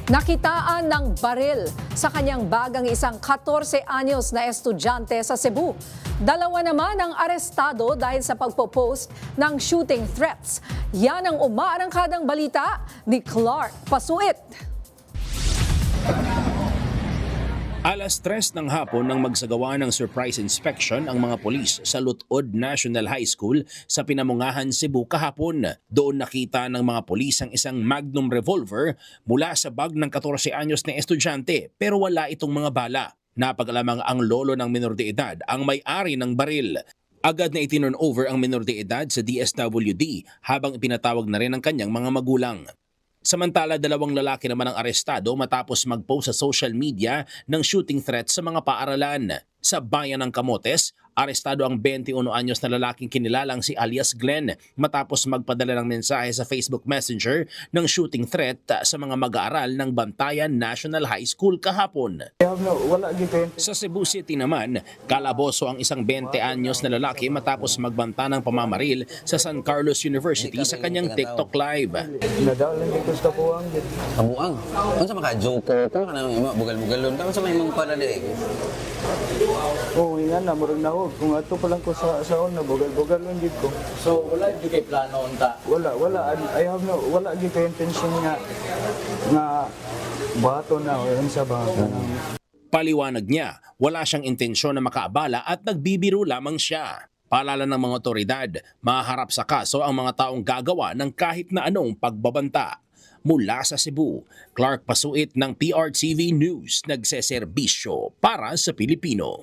Nakitaan ng baril sa kanyang bagang isang 14 anyos na estudyante sa Cebu. Dalawa naman ang arestado dahil sa pagpo-post ng shooting threats. Yan ang umaarangkadang balita ni Clark Pasuit. Alas 3 ng hapon nang magsagawa ng surprise inspection ang mga pulis sa Lutod National High School sa Pinamungahan, Cebu kahapon. Doon nakita ng mga pulis ang isang Magnum revolver mula sa bag ng 14 anyos na estudyante pero wala itong mga bala. Napag-alamang ang lolo ng minor de edad ang may-ari ng baril. Agad na itinurn over ang minor de edad sa DSWD habang ipinatawag na rin ang kanyang mga magulang. Samantala, dalawang lalaki naman ang arestado matapos mag-post sa social media ng shooting threat sa mga paaralan. Sa bayan ng Camotes, arestado ang 21 anyos na lalaking kinilalang si alias Glenn matapos magpadala ng mensahe sa Facebook Messenger ng shooting threat sa mga mag-aaral ng Bantayan National High School kahapon. Sa Cebu City naman, kalaboso ang isang 20 anyos na lalaki matapos magbanta ng pamamaril sa San Carlos University sa kanyang TikTok live. Nadalan dito sa Kabuang. Kabuang? Kung sa maka-joke ka, bugal-bugalon ka, kung sa may mong pala din. Oo, nga na, murag na ho. Kung ato pa lang ko sa una, bugal-bugal lang dito ko. So, wala di kay plano unta? Wala. Wala dito intention nga bato na, o yun sa baka. Paliwanag niya, wala siyang intensyon na makaabala at nagbibiro lamang siya. Paalala ng mga otoridad, maharap sa kaso ang mga taong gagawa ng kahit na anong pagbabanta. Mula sa Cebu, Clark Pasuit ng PRTV News, nagseserbisyo para sa Pilipino.